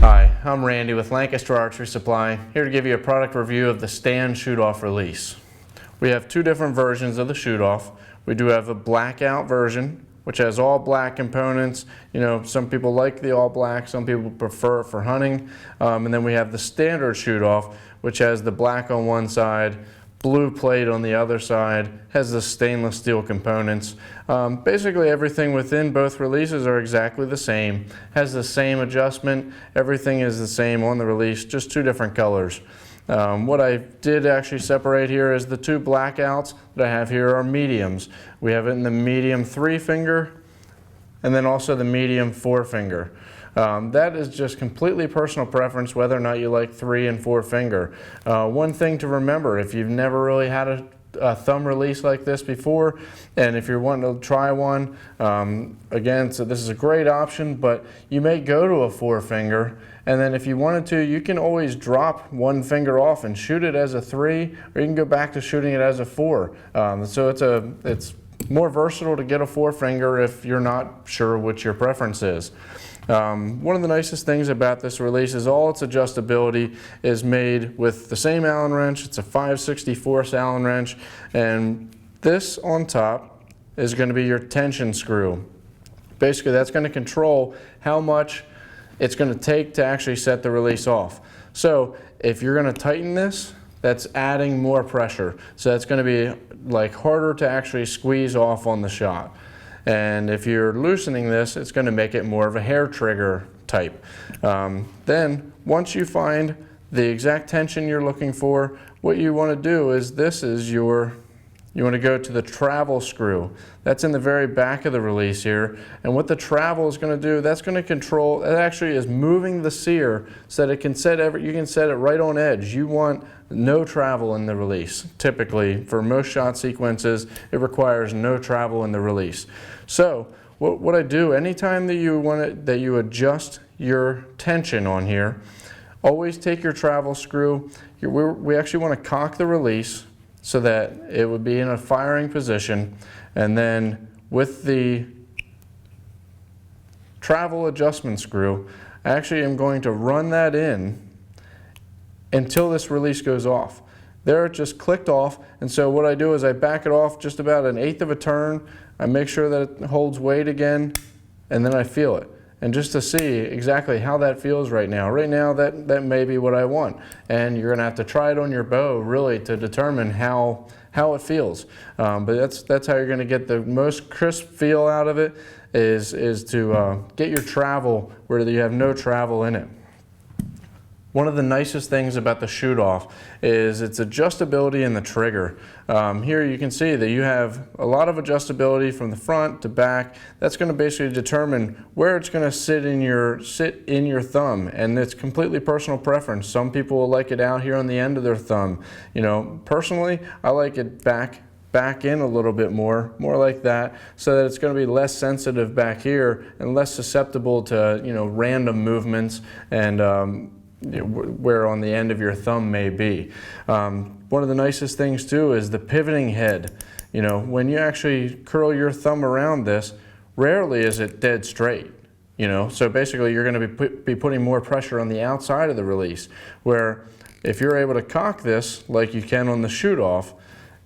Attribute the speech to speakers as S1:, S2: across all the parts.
S1: Hi, I'm Randy with Lancaster Archery Supply, here to give you a product review of the Stand Shootoff release. We have two different versions of the Shootoff. We do have a Blackout version, which has all black components. You know, some people like the all black, some people prefer it for hunting. And then we have the standard Shootoff, which has the black on one side, blue plate on the other side, has the stainless steel components. Basically everything within both releases are exactly the same, has the same adjustment, everything is the same on the release, just two different colors. What I did actually separate here is the two Blackouts that I have here are mediums. We have it in the medium 3-finger and then also the medium 4-finger. That is just completely personal preference whether or not you like 3 and 4-finger. One thing to remember, if you've never really had a thumb release like this before, and if you're wanting to try one, again, so this is a great option, but you may go to a 4-finger, and then if you wanted to, you can always drop one finger off and shoot it as a 3, or you can go back to shooting it as a 4. So it's more versatile to get a 4-finger if you're not sure what your preference is. One of the nicest things about this release is all its adjustability is made with the same Allen wrench. It's a 5/64 Allen wrench, and this on top is going to be your tension screw. Basically, that's going to control how much it's going to take to actually set the release off. So if you're going to tighten this, that's adding more pressure. So that's going to be like harder to actually squeeze off on the shot. And if you're loosening this, it's going to make it more of a hair trigger type. Then once you find the exact tension you're looking for, what you want to do is you want to go to the travel screw. That's in the very back of the release here. And what the travel is going to do, that's going to control, it actually is moving the sear so that it can you can set it right on edge. You want no travel in the release. Typically, for most shot sequences, it requires no travel in the release. So what I do, anytime that you adjust your tension on here, always take your travel screw. We actually want to cock the release so that it would be in a firing position, and then with the travel adjustment screw, I actually am going to run that in until this release goes off. There it just clicked off, and so what I do is I back it off just about 1/8 of a turn. I make sure that it holds weight again, and then I feel it. And just to see exactly how that feels right now. Right now, that may be what I want. And you're gonna have to try it on your bow really to determine how it feels. But that's how you're gonna get the most crisp feel out of it, is to get your travel where you have no travel in it. One of the nicest things about the Shootoff is its adjustability in the trigger. Here you can see that you have a lot of adjustability from the front to back. That's going to basically determine where it's going to sit in your thumb, and it's completely personal preference. Some people will like it out here on the end of their thumb. You know, personally, I like it back in a little bit more like that, so that it's going to be less sensitive back here and less susceptible to, you know, random movements and where on the end of your thumb may be. One of the nicest things too is the pivoting head. You know, when you actually curl your thumb around this, rarely is it dead straight. You know, so basically you're going to be putting more pressure on the outside of the release, where if you're able to cock this like you can on the Shootoff,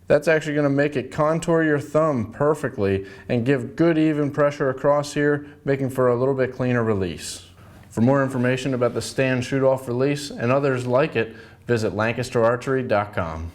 S1: that's actually going to make it contour your thumb perfectly and give good even pressure across here, making for a little bit cleaner release. For more information about the Stand Shootoff release and others like it, visit lancasterarchery.com.